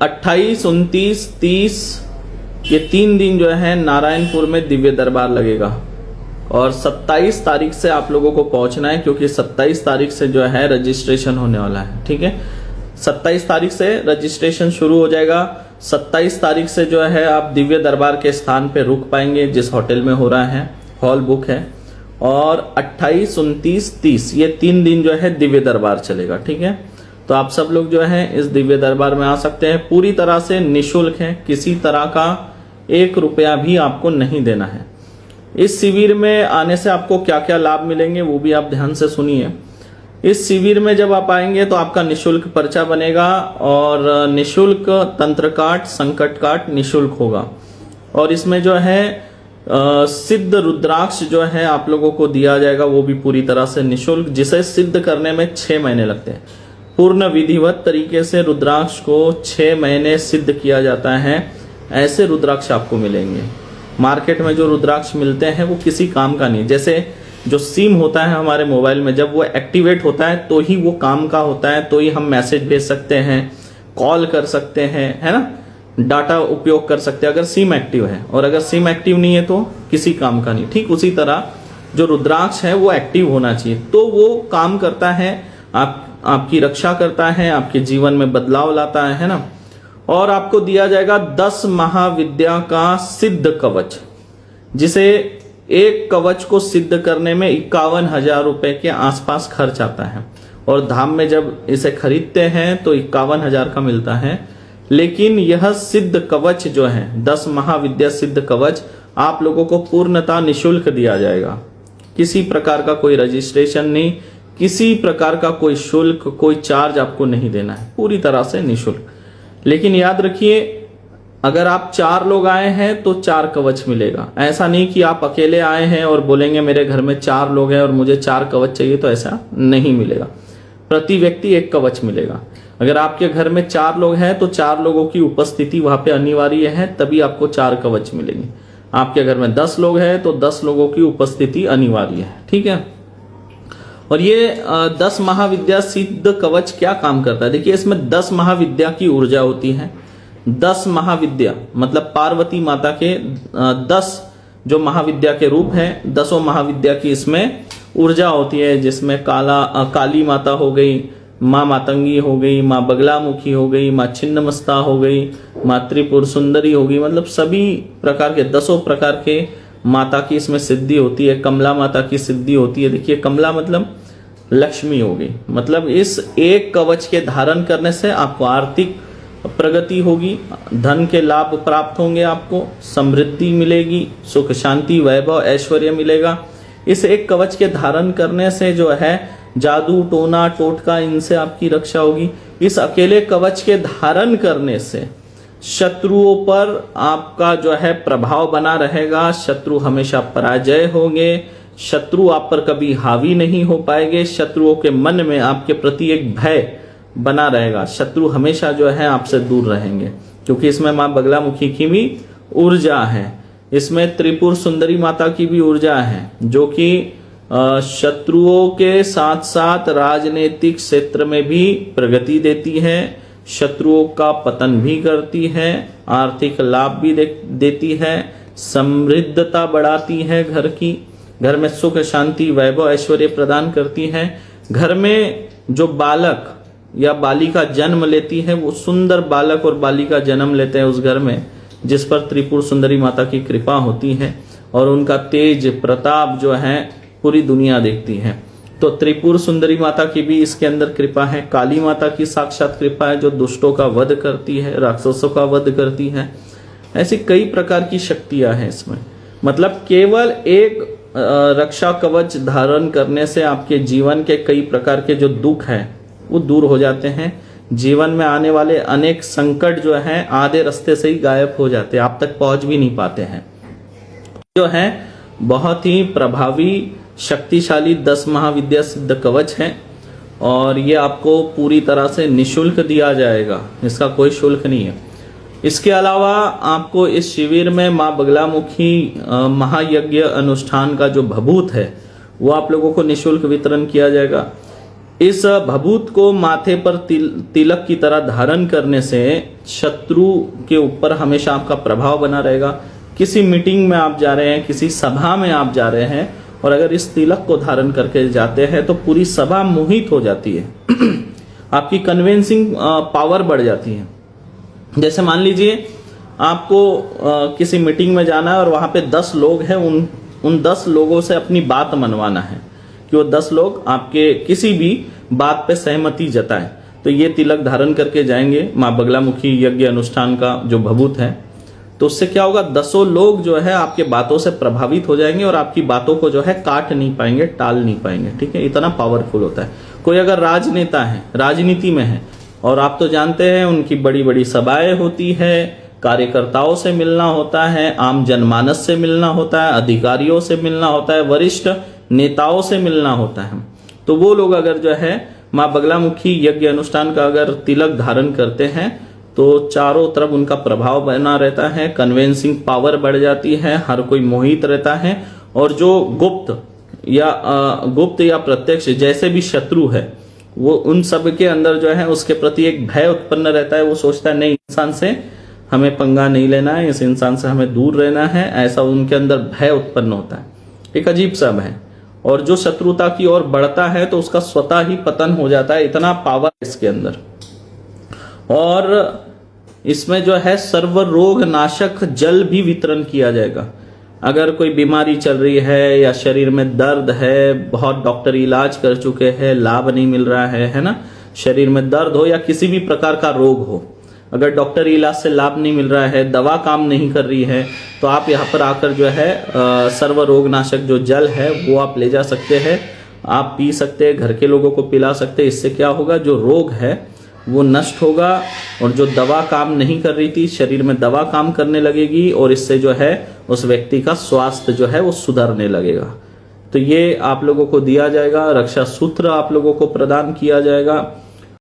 28, 29, 30 ये 3 दिन जो है नारायणपुर में दिव्य दरबार लगेगा। और 27 तारीख से आप लोगों को पहुंचना है, क्योंकि 27 तारीख से जो है रजिस्ट्रेशन होने वाला है। ठीक है, 27 तारीख से रजिस्ट्रेशन शुरू हो जाएगा। 27 तारीख से जो है आप दिव्य दरबार के स्थान पे रुक पाएंगे जिस होटल में हो रहा है, हॉल बुक है। और 28, 29, 30 ये 3 दिन जो है दिव्य दरबार चलेगा। ठीक है, तो आप सब लोग जो है इस दिव्य दरबार में आ सकते हैं। पूरी तरह से निःशुल्क है, किसी तरह का 1 रुपया भी आपको नहीं देना है। इस शिविर में आने से आपको क्या क्या लाभ मिलेंगे वो भी आप ध्यान से सुनिए। इस शिविर में जब आप आएंगे तो आपका निःशुल्क पर्चा बनेगा और निःशुल्क तंत्र काट, संकट काट निःशुल्क होगा। और इसमें जो है सिद्ध रुद्राक्ष जो है आप लोगों को दिया जाएगा, वो भी पूरी तरह से निःशुल्क, जिसे सिद्ध करने में 6 महीने लगते हैं। पूर्ण विधिवत तरीके से रुद्राक्ष को 6 महीने सिद्ध किया जाता है। ऐसे रुद्राक्ष आपको मिलेंगे। मार्केट में जो रुद्राक्ष मिलते हैं वो किसी काम का नहीं। जैसे जो सिम होता है हमारे मोबाइल में, जब वो एक्टिवेट होता है तो ही वो काम का होता है, तो ही हम मैसेज भेज सकते हैं, कॉल कर सकते हैं, है ना, डाटा उपयोग कर सकते हैं अगर सिम एक्टिव है। और अगर सिम एक्टिव नहीं है तो किसी काम का नहीं। ठीक उसी तरह जो रुद्राक्ष है वो एक्टिव होना चाहिए, तो वो काम करता है, आपकी रक्षा करता है, आपके जीवन में बदलाव लाता है ना। और आपको दिया जाएगा 10 महाविद्या का सिद्ध कवच, जिसे एक कवच को सिद्ध करने में 51,000 रुपए के आसपास खर्च आता है। और धाम में जब इसे खरीदते हैं तो 51,000 का मिलता है। लेकिन यह सिद्ध कवच जो है 10 महाविद्या सिद्ध कवच आप लोगों को पूर्णतः निःशुल्क दिया जाएगा। किसी प्रकार का कोई रजिस्ट्रेशन नहीं, किसी प्रकार का कोई शुल्क, कोई चार्ज आपको नहीं देना है, पूरी तरह से निःशुल्क। लेकिन याद रखिए, अगर आप 4 लोग आए हैं तो 4 कवच मिलेगा। ऐसा नहीं कि आप अकेले आए हैं और बोलेंगे मेरे घर में 4 लोग हैं और मुझे 4 कवच चाहिए, तो ऐसा नहीं मिलेगा। प्रति व्यक्ति 1 कवच मिलेगा। अगर आपके घर में 4 लोग हैं तो 4 लोगों की उपस्थिति वहां पे अनिवार्य है, तभी आपको 4 कवच मिलेंगे। आपके घर में 10 लोग हैं तो 10 लोगों की उपस्थिति अनिवार्य है। ठीक है, और ये 10 महाविद्या सिद्ध कवच क्या काम करता है? देखिए, इसमें 10 महाविद्या की ऊर्जा होती है। 10 महाविद्या मतलब पार्वती माता के 10 जो महाविद्या के रूप हैं, 10 महाविद्या की इसमें ऊर्जा होती है, जिसमें काली माता हो गई, माँ मातंगी हो गई, माँ बगलामुखी हो गई, माँ छिन्नमस्ता हो गई, माँ त्रिपुर सुंदरी हो गई। मतलब सभी प्रकार के 10 प्रकार के माता की इसमें सिद्धि होती है। कमला माता की सिद्धि होती है। देखिए, कमला मतलब लक्ष्मी हो गई। मतलब इस एक कवच के धारण करने से आपको आर्थिक प्रगति होगी, धन के लाभ प्राप्त होंगे, आपको समृद्धि मिलेगी, सुख शांति वैभव ऐश्वर्य मिलेगा। इस एक कवच के धारण करने से जो है जादू टोना टोटका इनसे आपकी रक्षा होगी। इस अकेले कवच के धारण करने से शत्रुओं पर आपका जो है प्रभाव बना रहेगा। शत्रु हमेशा पराजय होंगे, शत्रु आप पर कभी हावी नहीं हो पाएंगे। शत्रुओं के मन में आपके प्रति एक भय बना रहेगा। शत्रु हमेशा जो है आपसे दूर रहेंगे, क्योंकि इसमें माँ बगलामुखी की भी ऊर्जा है, इसमें त्रिपुर सुंदरी माता की भी ऊर्जा है, जो कि शत्रुओं के साथ साथ राजनीतिक क्षेत्र में भी प्रगति देती है, शत्रुओं का पतन भी करती है, आर्थिक लाभ भी देती है, समृद्धता बढ़ाती है घर की, घर में सुख शांति वैभव ऐश्वर्य प्रदान करती है। घर में जो बालक या बालिका जन्म लेती है, वो सुंदर बालक और बालिका जन्म लेते हैं उस घर में, जिस पर त्रिपुर सुंदरी माता की कृपा होती है और उनका तेज प्रताप जो है पूरी दुनिया देखती है। तो त्रिपुर सुंदरी माता की भी इसके अंदर कृपा है। काली माता की साक्षात कृपा है, जो दुष्टों का वध करती है, राक्षसों का वध करती है। ऐसी कई प्रकार की शक्तियां हैं इसमें। मतलब केवल एक रक्षा कवच धारण करने से आपके जीवन के कई प्रकार के जो दुख है वो दूर हो जाते हैं। जीवन में आने वाले अनेक संकट जो हैं आधे रास्ते से ही गायब हो जाते हैं, आप तक पहुंच भी नहीं पाते हैं। जो है बहुत ही प्रभावी शक्तिशाली 10 महाविद्या सिद्ध कवच है और ये आपको पूरी तरह से निःशुल्क दिया जाएगा, इसका कोई शुल्क नहीं है। इसके अलावा आपको इस शिविर में माँ बगलामुखी महायज्ञ अनुष्ठान का जो भभूत है वो आप लोगों को निःशुल्क वितरण किया जाएगा। इस भभूत को माथे पर तिलक की तरह धारण करने से शत्रु के ऊपर हमेशा आपका प्रभाव बना रहेगा। किसी मीटिंग में आप जा रहे हैं, किसी सभा में आप जा रहे हैं और अगर इस तिलक को धारण करके जाते हैं तो पूरी सभा मोहित हो जाती है आपकी कन्विंसिंग पावर बढ़ जाती है। जैसे मान लीजिए आपको किसी मीटिंग में जाना है और वहां पे 10 लोग हैं, उन 10 लोगों से अपनी बात मनवाना है कि वो 10 लोग आपके किसी भी बात पे सहमति जताएं। तो ये तिलक धारण करके जाएंगे माँ बगलामुखी यज्ञ अनुष्ठान का जो भभूत है, तो उससे क्या होगा, 10 लोग जो है आपके बातों से प्रभावित हो जाएंगे और आपकी बातों को जो है काट नहीं पाएंगे, टाल नहीं पाएंगे। ठीक है, इतना पावरफुल होता है। कोई अगर राजनेता है, राजनीति में है और आप तो जानते हैं उनकी बड़ी बड़ी सभाएं होती है, कार्यकर्ताओं से मिलना होता है, आम जनमानस से मिलना होता है, अधिकारियों से मिलना होता है, वरिष्ठ नेताओं से मिलना होता है। तो वो लोग अगर जो है माँ बगलामुखी यज्ञ अनुष्ठान का अगर तिलक धारण करते हैं तो चारों तरफ उनका प्रभाव बना रहता है, कन्विंसिंग पावर बढ़ जाती है, हर कोई मोहित रहता है। और जो गुप्त या प्रत्यक्ष जैसे भी शत्रु है वो उन सब के अंदर जो है उसके प्रति एक भय उत्पन्न रहता है। वो सोचता है नहीं, इंसान से हमें पंगा नहीं लेना है, इस इंसान से हमें दूर रहना है, ऐसा उनके अंदर भय उत्पन्न होता है, एक अजीब सा भय। और जो शत्रुता की ओर बढ़ता है तो उसका स्वतः ही पतन हो जाता है, इतना पावर इसके अंदर। और इसमें जो है सर्व रोग नाशक जल भी वितरण किया जाएगा। अगर कोई बीमारी चल रही है या शरीर में दर्द है, बहुत डॉक्टर इलाज कर चुके हैं, लाभ नहीं मिल रहा है ना, शरीर में दर्द हो या किसी भी प्रकार का रोग हो, अगर डॉक्टर इलाज से लाभ नहीं मिल रहा है, दवा काम नहीं कर रही है, तो आप यहाँ पर आकर जो है सर्व रोग नाशक जो जल है वो आप ले जा सकते हैं, आप पी सकते हैं, घर के लोगों को पिला सकते हैं। इससे क्या होगा, जो रोग है वो नष्ट होगा और जो दवा काम नहीं कर रही थी शरीर में दवा काम करने लगेगी और इससे जो है उस व्यक्ति का स्वास्थ्य जो है वो सुधरने लगेगा। तो ये आप लोगों को दिया जाएगा, रक्षा सूत्र आप लोगों को प्रदान किया जाएगा।